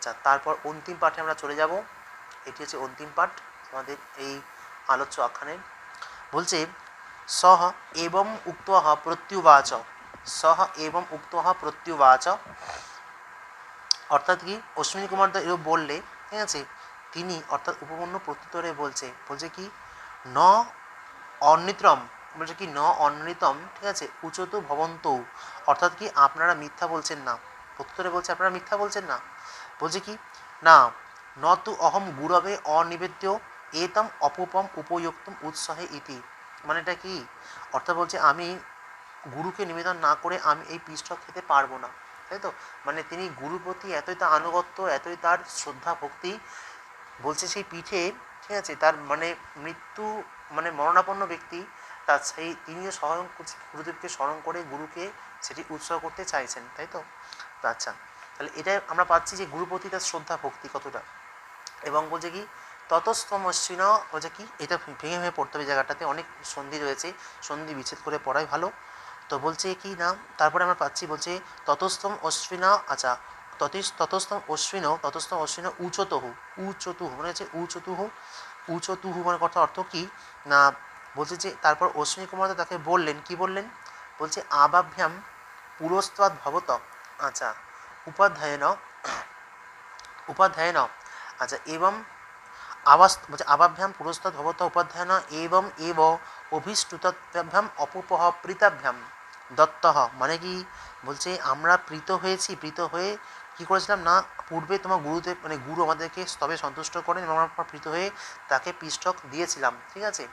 আচ্ছা, তারপর অন্তিম পাঠে আমরা চলে যাব। এটি হচ্ছে অন্তিম পাঠ আমাদের এই আলোচ্য আখ্যানের। বলছে সহ এবং উক্তঃ প্রত্যুবাচ, সহ এবং উক্তঃ প্রত্যুবাচ, অর্থাৎ কি অশ্বিনী কুমার দা এরূপ বললে, ঠিক আছে, তিনি অর্থাৎ উপমন্যু প্রত্যুত্তরে বলছে কি ন অনিত্রম, বলছে কি ন অনৃতম, ঠিক আছে, উচতু ভবন্তৌ, অর্থাৎ কি আপনারা মিথ্যা বলছেন না। প্রত্যুত্তরে বলছে আপনারা মিথ্যা বলছেন না। বলছে কি না ন তু অহম গুরবে অনিবেদ্য এতম অপুপম উপযুক্তম উৎসাহে ইতি, মানে এটা কি অর্থাৎ বলছে আমি গুরুকে নিবেদন না করে আমি এই পিষ্টক খেতে পারবো না, তাই তো। মানে তিনি গুরুর প্রতি এতই তার আনুগত্য, এতই তার শ্রদ্ধা ভক্তি, বলছে সেই পিঠে, ঠিক আছে, তার মানে মৃত্যু মানে মরণাপন্ন ব্যক্তি, তার সেই তিনিও স্মরণ করছে, গুরুদেবকে স্মরণ করে গুরুকে সেটি উৎসর্গ করতে চাইছেন, তাই তো। আচ্ছা, তাহলে এটাই আমরা পাচ্ছি যে গুরুর প্রতি তার শ্রদ্ধা ভক্তি কতটা। এবং বলছে কি ততস্তমশ্বিন, বলছে কি এটা ভেঙে ভেঙে পড়তে হবে, জায়গাটাতে অনেক সন্ধি রয়েছে, সন্ধি বিচ্ছেদ করে পড়াই ভালো। তো বলছে কি না তারপরে আমরা পাচ্ছি, বলছে ততস্তম অশ্বিনা, আচ্ছা ততস্তম অশ্বিন উচতুহু, উচতুহু মানে হচ্ছে উচতুহু, উচতুহু মানে কথা অর্থ কি না, বলছে যে তারপর অশ্বিনী কুমার তাকে বললেন, কি বললেন, বলছে আবাভ্যাম পুরস্তাদ ভবত, আচ্ছা উপাধ্যায়ন, উপাধ্যায়ন, আচ্ছা এবং আবাস বলছে আবাভ্যাম পুরস্তাদ ভবত উপাধ্যায়ন এবং এব অভিষ্টুতাভ্যাম অপুপহ প্রীতাভ্যাম দত্তহ, মানে কি বলছে আমরা প্রীত হয়েছি, প্রীত হয়ে কি করেছিলাম না পূর্বে তোমার গুরুদেব মানে গুরু আমাদেরকে স্তবে সন্তুষ্ট করেন এবং আমরা প্রীত হয়ে তাকে পিষ্টক দিয়েছিলাম, ঠিক আছে।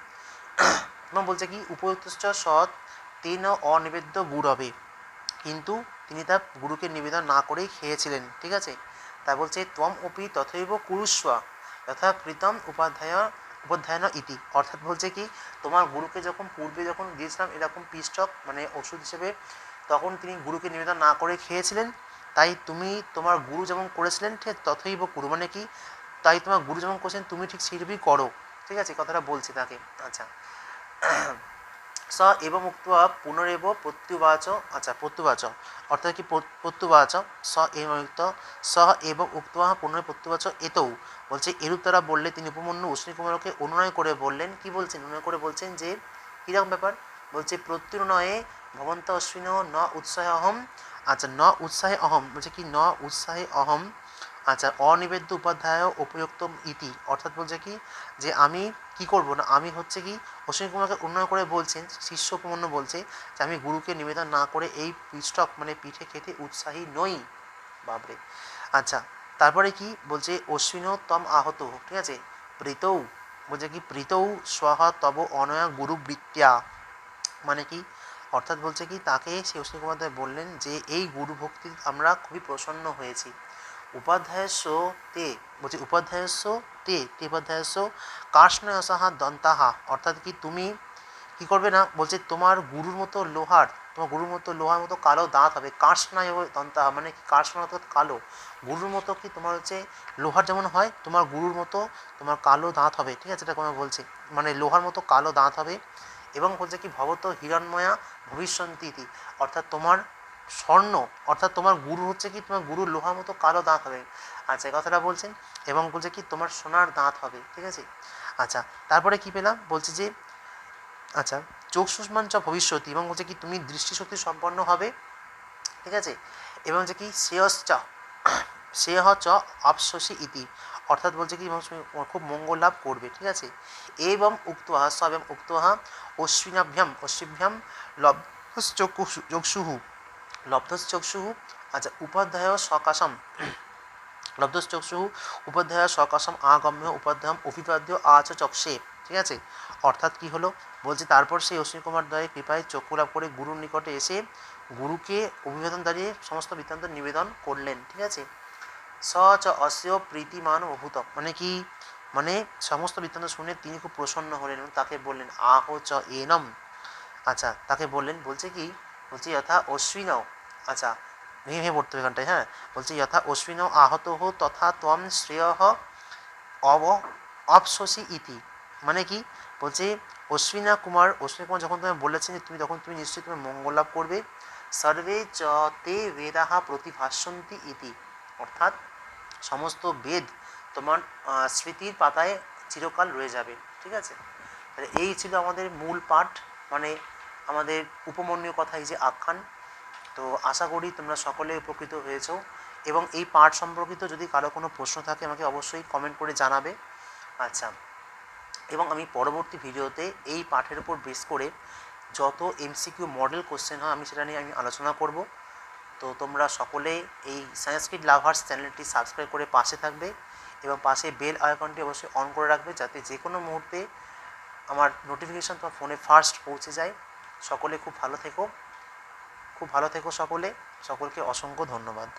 এবং বলছে কি উপযুক্ত সৎ তেন অনিবেদ্য গুরবে, কিন্তু তিনি তার গুরুকে নিবেদন না করেই খেয়েছিলেন, ঠিক আছে। তা বলছে ত্বম অপি তথৈব কুরুস্ব যথা কৃতম উপাধ্যায়ন ইতি, অর্থাৎ বলছে কি তোমার গুরুকে যখন পূর্বে যখন দিয়েছিলাম এরকম পিষ্টক মানে ওষুধ হিসেবে, তখন তিনি গুরুকে নিবেদন না করে খেয়েছিলেন, তাই তুমি তোমার গুরু যেমন করেছিলেন ঠিক তথৈব কুরু, মানে কি তাই তোমার গুরু যেমন করেছেন তুমি ঠিক সেইভাবেই করো, ঠিক আছে, কথাটা বলছি তাকে। আচ্ছা, স এবং উক্ত্বা পুনরেব প্রত্যুবাচ, আচ্ছা প্রত্যুবাচ, অর্থাৎ কি প্রত্যুবাচ স এবং স এবং উক্ত্বা পুনরে প্রত্যুবাচ এতৌ, বলছে এরূপ তারা বললে তিনি উপমন্যু অশ্বিনী কুমারকে অনুনয় করে বললেন, কি বলছেন অনুনয় করে বলছেন যে কীরকম ব্যাপার, বলছে প্রত্যুনয়ে ভবন্ত অশ্বিন ন উৎসাহে অহম, আচ্ছা ন উৎসাহে অহম, বলছে কি ন উৎসাহে অহম, আচ্ছা অনিবেদ্য উপাধ্যায় উপযুক্ত ইতি, অর্থাৎ বলছে কি যে আমি কি করব না, আমি হচ্ছে কি অশ্বিনী কুমারকে উন্নয়ন করে বলছেন, শিষ্য উপমন্য বলছে যে আমি গুরুকে নিবেদন না করে এই পিষ্টক মানে পিঠে খেতে উৎসাহী নই, বাবরে। আচ্ছা, তারপরে কি বলছে অশ্বিন তম আহত, ঠিক আছে, প্রীতৌ, বলছে কি প্রীতৌ স্বহ তব অনয়া গুরুবৃত্তিয়া, মানে কি অর্থাৎ বলছে কি তাকে সেই অশ্বিনী কুমার বললেন যে এই গুরু ভক্তি আমরা খুবই প্রসন্ন হয়েছি। উপাধ্যায়স্য তে, বলছি উপাধ্যায়স্য তে তে উপাধ্যায়স্য কাষ্ণয়সাহা দন্তাহা, অর্থাৎ কি তুমি কি করবে না, বলছে তোমার গুরুর মতো লোহার, তোমার গুরুর মতো লোহার মতো কালো দাঁত হবে, কাষ্ণায় দন্তাহা মানে কি কাষ্ণ অর্থাৎ কালো, গুরুর মতো কি তোমার হচ্ছে লোহার যেমন হয় তোমার গুরুর মতো তোমার কালো দাঁত হবে, ঠিক আছে, এটা কোনো বলছে মানে লোহার মতো কালো দাঁত হবে। এবং বলছে কি ভবত হিরণময়া ভবিষ্যন্তি ইতি, অর্থাৎ তোমার স্বর্ণ, অর্থাৎ তোমার গুরু হচ্ছে কি তোমার গুরুর লোহার মতো কালো দাঁত হবে, আচ্ছা এই কথাটা বলছেন। এবং বলছে কি তোমার সোনার দাঁত হবে, ঠিক আছে। আচ্ছা, তারপরে কি পেলাম, বলছে যে আচ্ছা চক্ষুষ্মান চ ভবিষ্যতি, এবং বলছে কি তুমি দৃষ্টিশক্তি সম্পন্ন হবে, ঠিক আছে। এবং যে কি শ্রেয়শ্চ শ্রেয় চ আপসসি ইতি, অর্থাৎ বলছে কি খুব মঙ্গল লাভ করবে, ঠিক আছে। এবং উক্তহা স এবং উক্তহা অশ্বিভ্যাম লব্ধশ্চক্ষুষু, লব্ধশ্চক্ষুষু, আচ্ছা উপাধ্যায় সকাশম, লব্ধশ্চক্ষু উপাধ্যায় সকাশম আগম্য উপাধ্যায়ম অভিবাদ্য আচ চক্ষে, ঠিক আছে। অর্থাৎ কি হলো, বলছে তারপর সেই অশ্বিনী কুমার দ্বয়ের কৃপায় চক্ষু লাভ করে গুরুর নিকটে এসে গুরুকে অভিবাদন দাঁড়িয়ে সমস্ত বৃত্তান্ত নিবেদন করলেন, ঠিক আছে। স চ অস্য প্রীতিমান অভূত, মানে কি মানে সমস্ত বৃত্তান্ত শুনে তিনি খুব প্রসন্ন হলেন এবং তাকে বললেন আহ চ এনম, আচ্ছা তাকে বললেন, বলছে কি বলছে যথা অশ্বিনও, আচ্ছা ভেঙে ভেঙে পড়তে হবে এখানটায়, হ্যাঁ বলছে যথা অশ্বিনও আহত হো তথা ত্বম শ্রেয় অব অপসসি ইতি, মানে কি বলছে অশ্বিনী কুমার যখন তুমি বলেছেন যে তুমি নিশ্চয়ই তুমি মঙ্গল লাভ করবে, সর্বে চ তে বেদাহা প্রতিভাসন্তি ইতি, অর্থাৎ সমস্ত বেদ তোমার স্মৃতির পাতায় চিরকাল রয়ে যাবে। ঠিক আছে, তাহলে এই ছিল আমাদের মূল পাঠ, মানে আমাদের উপমন্যু কথা, এই যে আখ্যান। তো আশা করি তোমরা সকলে উপকৃত হয়েছো, এবং এই পাঠ সম্পর্কিত যদি কারো কোনো প্রশ্ন থাকে আমাকে অবশ্যই কমেন্ট করে জানাবে। আচ্ছা, এবং আমি পরবর্তী ভিডিওতে এই পাঠের উপর বেস করে যত এমসিকিউ মডেল কোশ্চেন হয় আমি সেটা নিয়ে আলোচনা করব। তো তোমরা সকলে এই সংস্কৃত লাভার্স চ্যানেলটি সাবস্ক্রাইব করে পাশে থাকবে, এবং পাশে বেল আইকনটি অবশ্যই অন করে রাখবে, যাতে যে কোনো মুহূর্তে আমার নোটিফিকেশান তোমার ফোনে ফার্স্ট পৌঁছে যায়। সকলে খুব ভালো থেকো, সকলে, সকলকে অসংখ্য ধন্যবাদ।